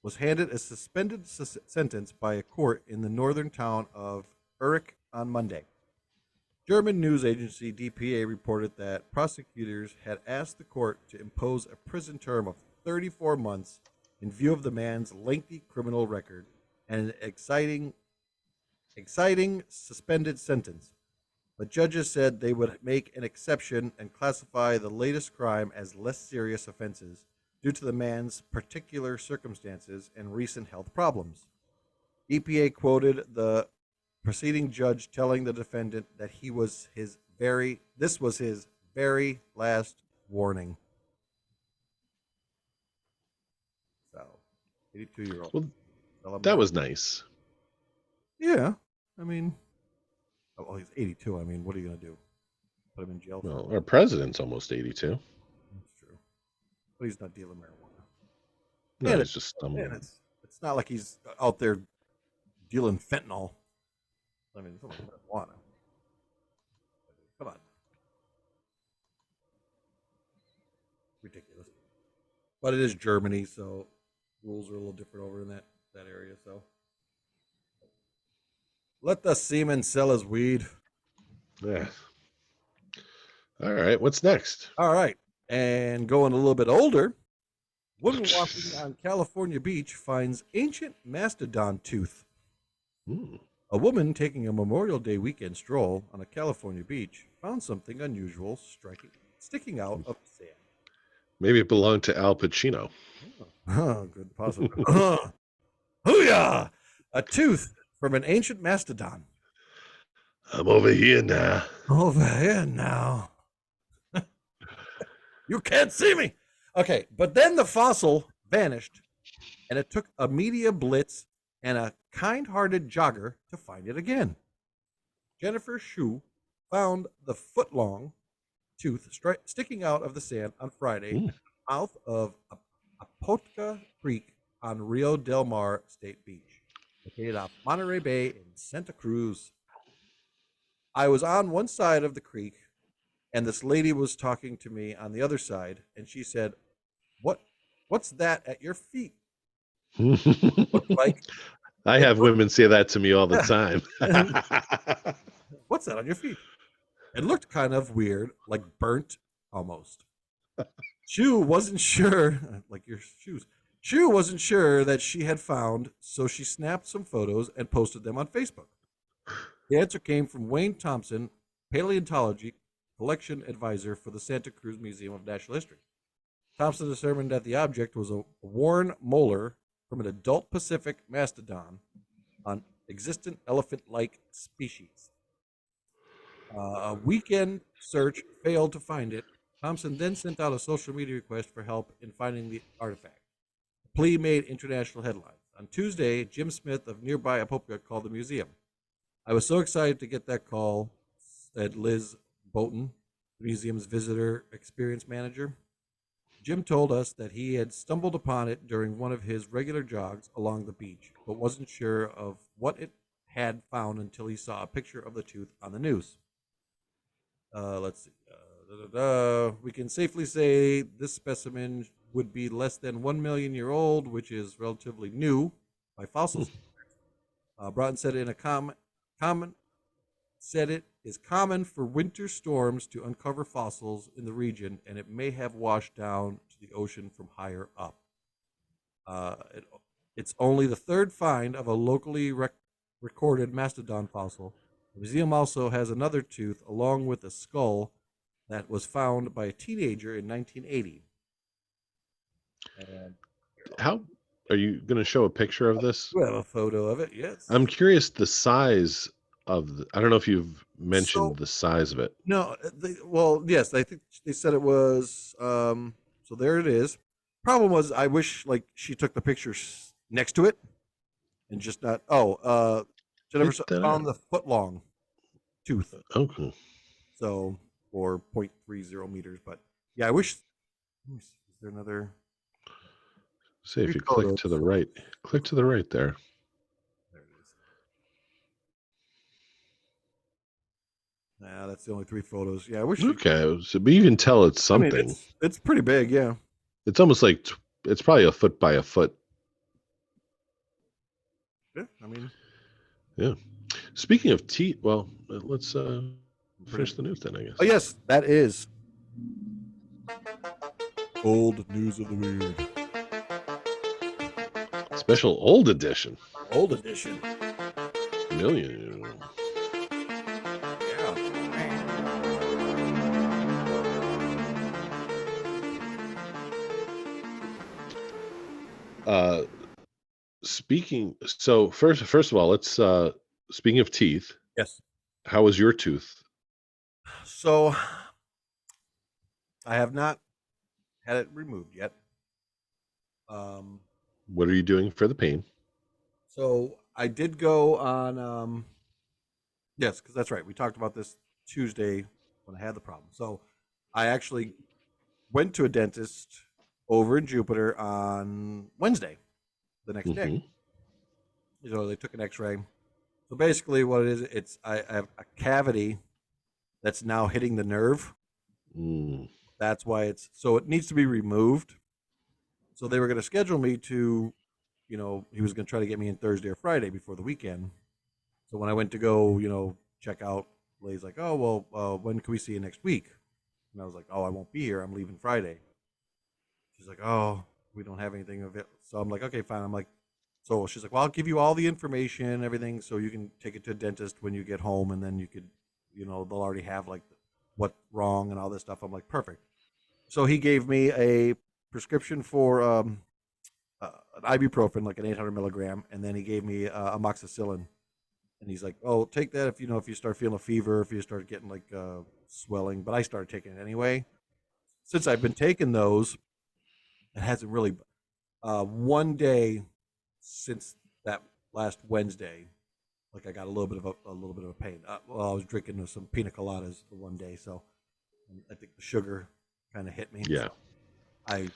was handed a suspended sentence by a court in the northern town of Urich on Monday. German news agency DPA reported that prosecutors had asked the court to impose a prison term of 34 months in view of the man's lengthy criminal record and an exciting suspended sentence. But judges said they would make an exception and classify the latest crime as less serious offenses due to the man's particular circumstances and recent health problems. EPA quoted the preceding judge telling the defendant that this was his very last warning. So, 82-year-old. Well, that was nice. Yeah, I mean, he's 82. I mean, what are you going to do? Put him in jail? Well, our president's almost 82. That's true. But he's not dealing marijuana. No, it's just stumbling. It's not like he's out there dealing fentanyl. I mean, it's only marijuana. Come on. Ridiculous. But it is Germany, so rules are a little different over in that area. So let the seaman sell his weed. Yeah. All right. What's next? All right. And going a little bit older, woman walking on California beach finds ancient mastodon tooth. A woman taking a Memorial Day weekend stroll on a California beach found something unusual sticking out of the sand. Maybe it belonged to Al Pacino. Oh, good possibility. Hoo-yah! A tooth from an ancient mastodon. I'm over here now. Over here now. You can't see me. Okay, but then the fossil vanished, and it took a media blitz and a kind-hearted jogger to find it again. Jennifer Shue found the foot-long tooth sticking out of the sand on Friday Mm. at the mouth of Apotka Creek on Rio Del Mar State Beach, located off Monterey Bay in Santa Cruz. I was on one side of the creek, and this lady was talking to me on the other side, and she said, "What? What's that at your feet? Looked like I it have looked. women say that to me all the Yeah. time. What's that on your feet? It looked kind of weird, like burnt almost." Shue wasn't sure, like your shoes. Shue wasn't sure that she had found, so she snapped some photos and posted them on Facebook. The answer came from Wayne Thompson, paleontology collection advisor for the Santa Cruz Museum of Natural History. Thompson determined that the object was a worn molar from an adult Pacific mastodon on existent elephant-like species. A weekend search failed to find it. Thompson then sent out a social media request for help in finding the artifact. The plea made international headlines. On Tuesday, Jim Smith of nearby Apopka called the museum. "I was so excited to get that call," said Liz Boughton, the museum's visitor experience manager. "Jim told us that he had stumbled upon it during one of his regular jogs along the beach, but wasn't sure of what it had found until he saw a picture of the tooth on the news." Let's see. We can safely say this specimen would be less than 1 million year old, which is relatively new by fossil standards. Broughton said in a comment said it is common for winter storms to uncover fossils in the region, and it may have washed down to the ocean from higher up. Uh, it, it's only the third find of a locally recorded mastodon fossil. The museum also has another tooth, along with a skull that was found by a teenager in 1980. And How are you going to show a picture of this? we have a photo of it. Yes. I'm curious the size of I don't know if you've So mentioned the size of it. no, well, yes, I think they said it was. So there it is. Problem was, I wish like she took the pictures next to it and just not. Oh, Jennifer Pick that found up. the foot long tooth. Okay. So or 0.30 meters, but yeah, I wish. Let me see, is there another Say if three you click to the photos? right, click to the right there. There it is. Nah, that's the only three photos. Yeah, I wish she. Okay. So, but you can tell it's I mean, something. it's pretty big. Yeah. It's almost like it's probably a foot by a foot. Yeah. I mean, Yeah. Speaking of teeth, well, let's finish the news then, I oh guess. yes, that is old news of the weird. Special old edition. Old edition. Million. Yeah. Speaking so first of all, let's speaking of teeth, Yes. how was your tooth? So I have not had it removed yet. Um, What are you doing for the pain? so I did go on. Yes, because that's right. We talked about this Tuesday when I had the problem. So I actually went to a dentist over in Jupiter on Wednesday, the next day. Mm-hmm. They took an X-ray. So basically, what it is, I have a cavity that's now hitting the nerve. Mm. That's why it needs to be removed. So they were going to schedule me to, he was going to try to get me in Thursday or Friday before the weekend. So when I went to go, check out, Lay's like, "Oh well, when can we see you next week?" And I was like, "Oh, I won't be here. I'm leaving Friday." She's like, "Oh, we don't have anything of it." So I'm like, "Okay, fine." I'm like, so she's like, "Well, I'll give you all the information, everything, so you can take it to a dentist when you get home, and then you could, they'll already have like what's wrong and all this stuff." I'm like, "Perfect." So he gave me a prescription for an ibuprofen, like an 800 milligram, and then he gave me amoxicillin. And he's like, "Oh, take that if you start feeling a fever, if you start getting like swelling." But I started taking it anyway. since I've been taking those, it hasn't really. One day since that last Wednesday, like I got a little bit of a pain. Well, I was drinking some pina coladas the one day, so I think the sugar kind of hit me. Yeah. So I. Do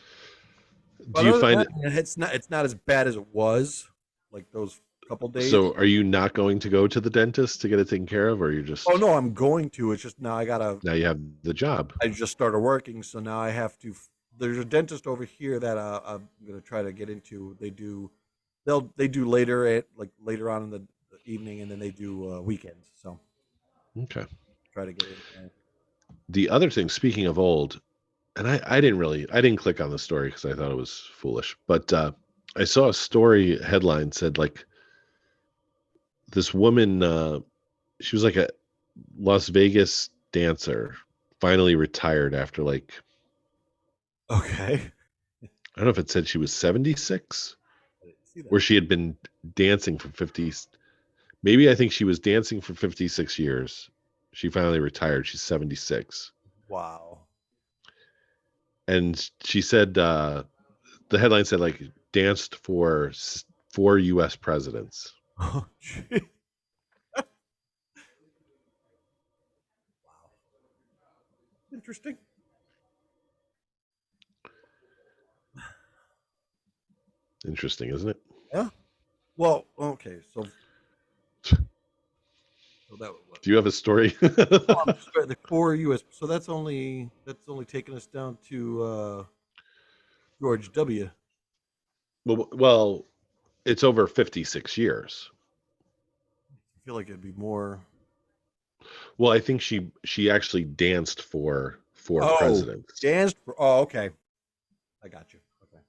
But you other than find that, it? it's not as bad as it was like those couple days. So, are you not going to go to the dentist to get it taken care of, or you're Oh just no, I'm going to. It's just now now you have the job? I just started working, so now I have to. There's a dentist over here that I'm gonna try to get into. They do later at like later on in the evening, and then they do weekends. So Okay. try to get in there. The other thing, speaking of old, and I didn't click on the story because I thought it was foolish, but I saw a story headline said like this woman, she was like a Las Vegas dancer, finally retired after like Okay. I don't know if it said she was 76 I didn't see that. or she had been dancing for 50. Maybe I think she was dancing for 56 years. She finally retired. She's 76. Wow. And she said the headline said like danced for 4 U.S. presidents. Oh, gee. Wow. Interesting. Interesting, isn't it? Yeah. Well, okay. So that was what? Do you have a story? Oh, I'm just the core U.S. So that's only taking us down to George W. Well, it's over 56 years. I feel like it'd be more. Well, I think she actually danced for Oh, presidents. danced for. Oh, okay. I got you. Okay.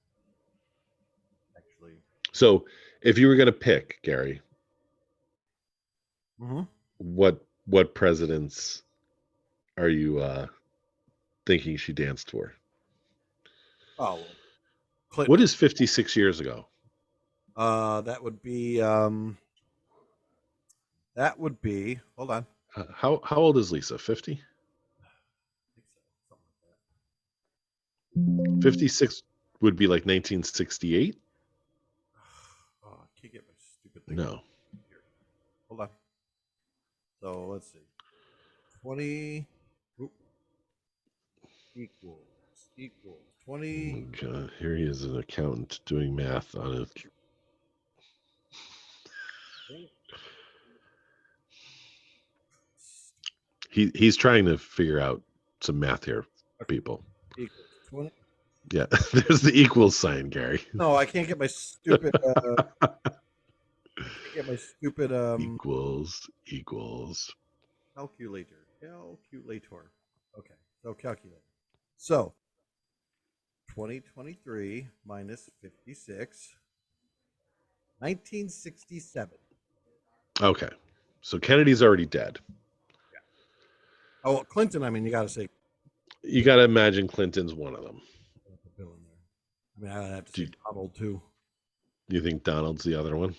Actually. So, if you were going to pick, Gary, Mm-hmm. what presidents are you thinking she danced for? Oh, well, What Clinton. is 56 years ago? That would be. That would be. Hold on. How old is Lisa? 50? I think so. Something like 56 would be like 1968? that. Oh, I can't get my stupid thing. No. Here. Hold on. So let's see. 20 oop, equals 20. God, here he is, an accountant doing math on it. He's trying to figure out some math here, Okay. people. Equals 20. Yeah, there's the equals sign, Gary. No, I can't get my stupid. I can't get my stupid Equals. calculator. Calculator. Okay, so calculator. So 2023 minus 56. 1967. Okay, so Kennedy's already dead. Yeah. Oh, well, Clinton. I mean, you got to say. You got to imagine Clinton's one of them. Bill in there. I mean, I have to Do say Donald too. you think Donald's the other one?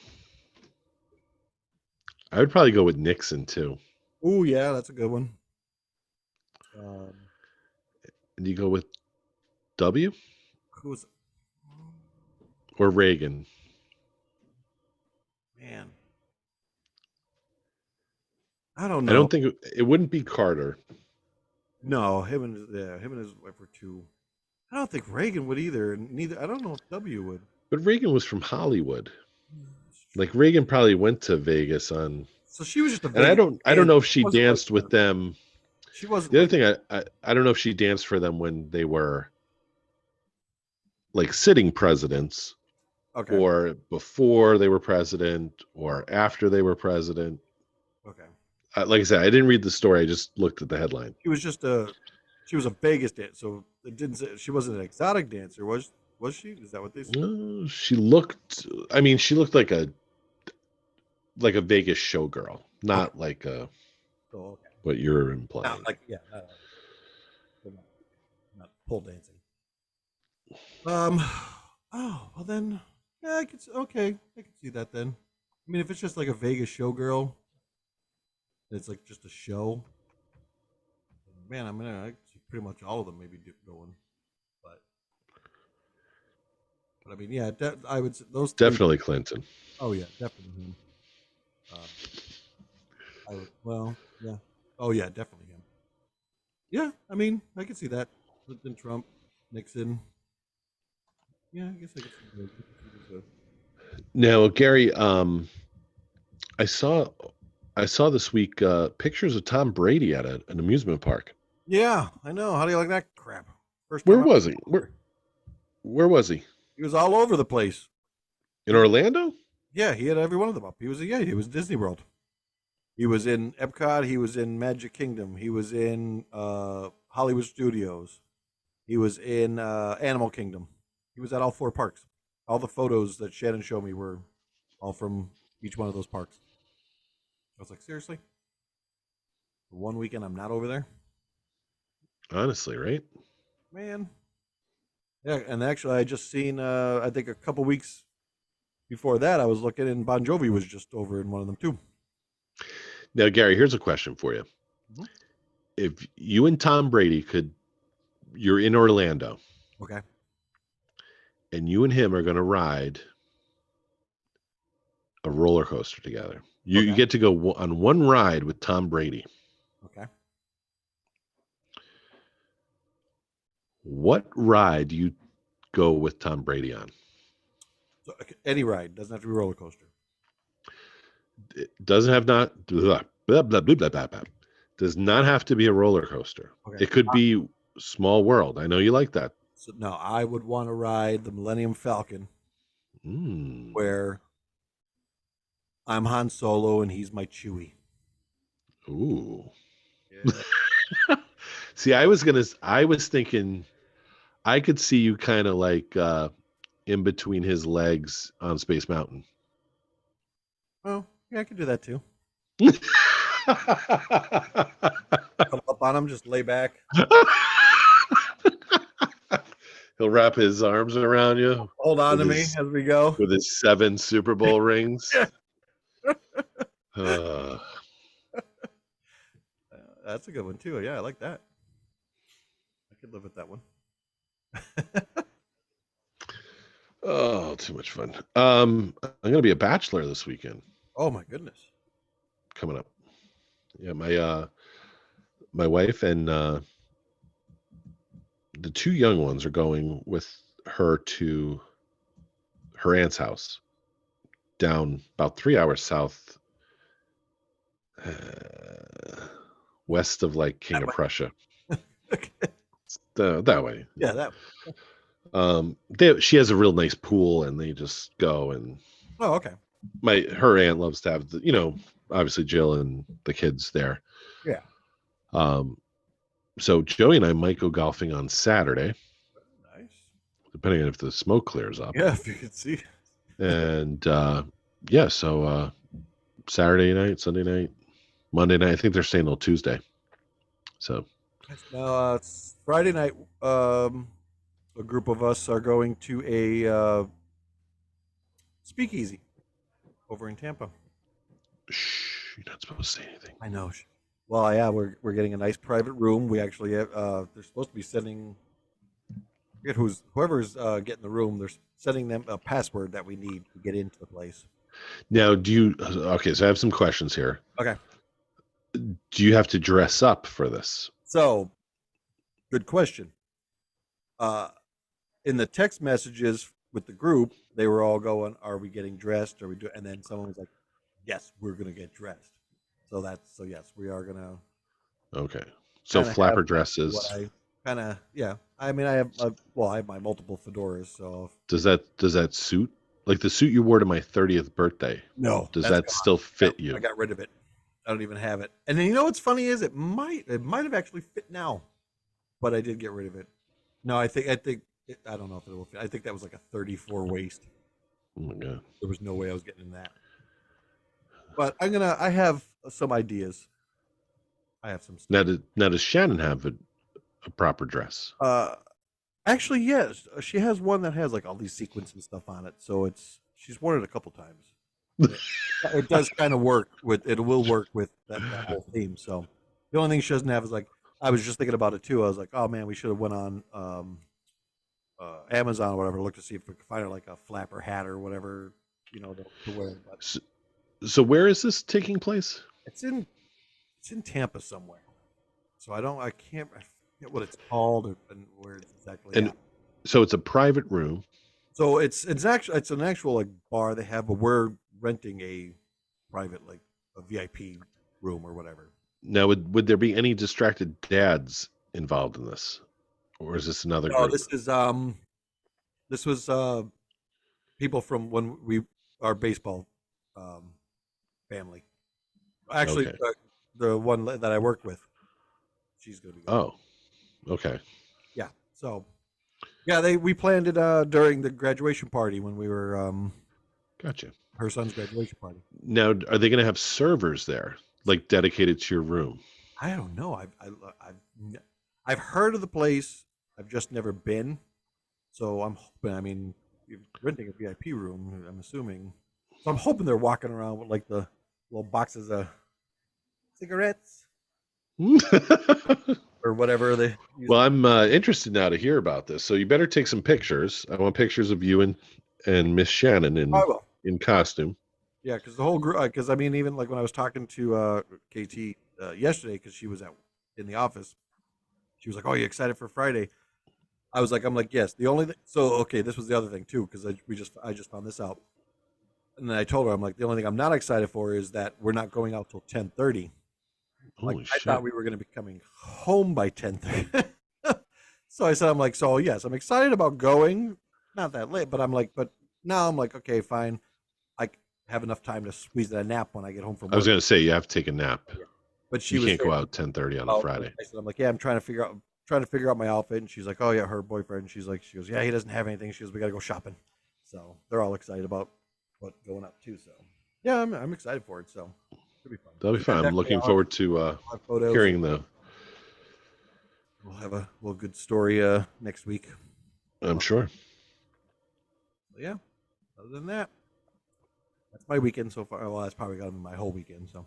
I would probably go with Nixon too. Oh yeah, that's a good one. Um, And you go with W who's or Reagan? man? I don't I know. don't think it wouldn't be Carter. No, him and his wife were two. I don't think Reagan would either. And neither. I don't know if W would. But Reagan was from Hollywood. That's Like true. Reagan probably went to Vegas on, So she was just a and Vegas I don't dancer. know if She she wasn't like danced with them. she wasn't The other like thing I don't know if she danced for them when they were like sitting presidents okay. or before they were president or after they were president. Okay. Like I said, I didn't read the story. I just looked at the headline. She was a Vegas dancer. So it didn't say she wasn't an exotic dancer, was she? Is that what they said? She looked. I mean, she looked like a Vegas showgirl, Okay. not like So okay. what you're Not implying. like not pole dancing. Um. Oh well, then yeah, okay. I can see that then. I mean, if it's just like a Vegas showgirl, it's like just a show. Man, I mean, I pretty much all of them maybe going, but I mean, yeah, I would say those three. Definitely Clinton. Oh yeah, definitely him. Uh, well, yeah. Oh yeah, definitely him. Yeah, I mean, I can see that. Clinton, Trump, Nixon. Yeah, I guess I can see Now, Gary, I saw this week pictures of Tom Brady at an amusement park. Yeah, I know. How do you like that crap? First Where time was he? Where was he? he was all over the place. In Orlando? Yeah, he had every one of them up. He was Disney World. He was in Epcot. He was in Magic Kingdom. He was in Hollywood Studios. He was in Animal Kingdom. He was at all 4 parks. All the photos that Shannon showed me were all from each one of those parks. I was like, seriously? For one weekend I'm not over there? Honestly, right? Man. Yeah, and actually I just seen I think a couple weeks before that I was looking and Bon Jovi was just over in one of them too. Now, Gary, here's a question for you. Mm-hmm. If you and Tom Brady you're in Orlando. Okay. And you and him are going to ride a roller coaster together. You get to go on one ride with Tom Brady. Okay. What ride do you go with Tom Brady on? So any ride doesn't have to be a roller coaster. It doesn't have not blah, blah, blah, blah, blah, blah, blah. Does not have to be a roller coaster. Okay. It could be Small World. I know you like that. So no, I would want to ride the Millennium Falcon, where I'm Han Solo and he's my Chewie. Ooh. Yeah. See, I was thinking I could see you kind of like in between his legs on Space Mountain. Oh, yeah, I could do that too. Come up on him, just lay back. He'll wrap his arms around you. Hold on to me as we go. With his 7 Super Bowl rings. That's a good one too. Yeah, I like that. I could live with that one. Oh, too much fun. I'm going to be a bachelor this weekend. Oh my goodness. Coming up. Yeah, my wife and the 2 young ones are going with her to her aunt's house down about 3 hours south west of like King of Prussia. Okay. That way. Yeah, that. She has a real nice pool, and they just go and. Oh, okay. Her aunt loves to have obviously Jill and the kids there. Yeah. So Joey and I might go golfing on Saturday. Nice. Depending on if the smoke clears up. Yeah, if you can see. And so Saturday night, Sunday night, Monday night. I think they're staying till Tuesday. So. Now it's Friday night. A group of us are going to a speakeasy over in Tampa. Shh, you're not supposed to say anything. I know. Well, yeah, we're getting a nice private room. We actually have, they're supposed to be sending. I forget whoever's getting the room. They're sending them a password that we need to get into the place. Now, okay, so I have some questions here. Okay. Do you have to dress up for this? So, good question. In the text messages with the group, they were all going, "Are we getting dressed? Are we doing?" And then someone was like, "Yes, we're going to get dressed." So yes, we are going to. Okay. So flapper dresses. Yeah. I mean, I have my multiple fedoras. So does that suit, like the suit you wore to my 30th birthday? No. Does that still fit you? I got rid of it. I don't even have it. And then you know what's funny is it might have actually fit now, but I did get rid of it. No, I think I don't know if it will fit. I think that was like a 34 waist. Oh my god. There was no way I was getting in that. But I have some ideas. I have some stuff. Now does Shannon have a proper dress? Actually, yes. She has one that has like all these sequins and stuff on it. So she's worn it a couple times. It does kind of work with. It will work with that whole theme. So the only thing she doesn't have is like I was just thinking about it too. I was like, oh man, we should have went on Amazon or whatever, look to see if we could find her like a flapper hat or whatever, to wear. But So where is this taking place? it's in Tampa somewhere. So I forget what it's called and where it's exactly And at. so it's a private room. So it's an actual like bar they have, but we're renting a private like a VIP room or whatever. Now, would there be any distracted dads involved in this, or is this another No, group? this was people from our baseball family. Actually, Okay. the one that I work with, she's going to be going. Oh, okay. Yeah. So, yeah, we planned it during the graduation party when we were Gotcha. her son's graduation party. Now, are they going to have servers there, like dedicated to your room? I don't know. I've heard of the place. I've just never been. So I'm hoping. I mean, you're renting a VIP room. I'm assuming. So I'm hoping they're walking around with like the little boxes of cigarettes or whatever they. Well, I'm interested now to hear about this. So you better take some pictures. I want pictures of you and Miss Shannon in costume. Yeah, because the whole group. Because I mean, even like when I was talking to KT yesterday, because she was in the office, she was like, "Oh, you excited for Friday?" I'm like, yes. The only so okay, this was the other thing too, because I just found this out, and then I told her, I'm like, the only thing I'm not excited for is that we're not going out till 10:30. Like Holy I shit! thought we were going to be coming home by 10:30. So I said, I'm like, so yes, I'm excited about going, not that late, but I'm like, but now I'm like, okay, fine, I have enough time to squeeze that nap when I get home from work. I was going to say you have to take a nap. But You can't go out 10:30 on a Friday. I said, I'm like, yeah, I'm trying to figure out my outfit, and she's like, oh yeah, her boyfriend. She goes, yeah, he doesn't have anything. She goes, we got to go shopping. So they're all excited about what going up too. So yeah, I'm excited for it. So it'll be fun. That'll be fun. I'm looking forward to hearing the. We'll have a good story next week. I'm sure. So yeah. Other than that, that's my weekend so far. Well, that's probably gonna be my whole weekend. So.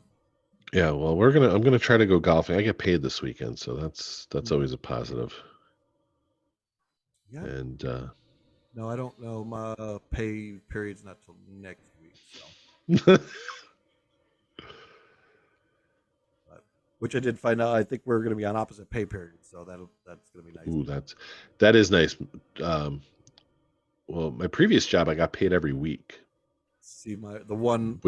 Yeah, well, I'm gonna try to go golfing. I get paid this weekend, so that's always a positive. Yeah. And no, I don't know. My pay period's not till next week. So. Which I did find out. I think we're going to be on opposite pay periods, so that's going to be nice. Ooh, that is nice. Well, my previous job, I got paid every week. See, the one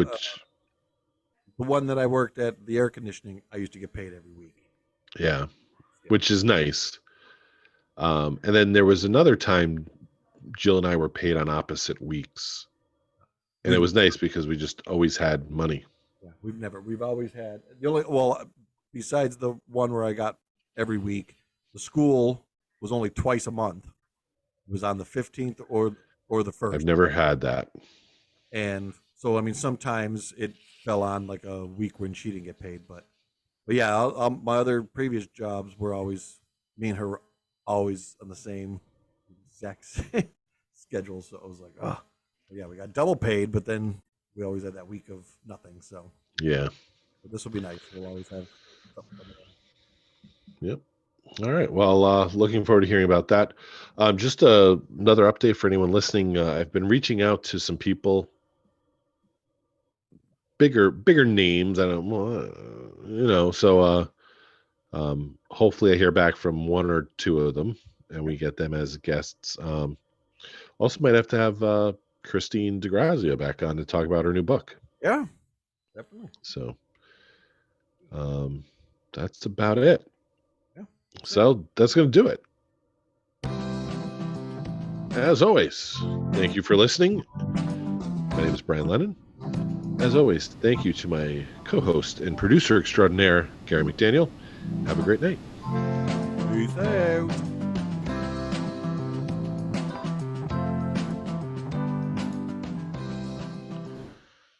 that I worked at, the air conditioning, I used to get paid every week. Yeah, which is nice. And then there was another time Jill and I were paid on opposite weeks, and it was nice because we just always had money. Yeah, we've always had besides the one where I got every week, the school was only twice a month. It was on the 15th or the 1st. I've never had that. And so, I mean, sometimes it fell on like a week when she didn't get paid. But yeah, my other previous jobs were always, me and her were always on the same exact schedule. So I was like, oh, yeah, we got double paid, but then we always had that week of nothing. So yeah. But this will be nice. We'll always have something coming in. Yep. All right. Well, looking forward to hearing about that. Just another update for anyone listening. I've been reaching out to some people, bigger names. I don't know, So hopefully I hear back from one or two of them, and we get them as guests. Also, might have to have Christine DeGrazia back on to talk about her new book. Yeah, definitely. So that's about it. So that's going to do it. As always, thank you for listening. My name is Brian Lennon. As always, thank you to my co-host and producer extraordinaire, Gary McDaniel. Have a great night. Peace out.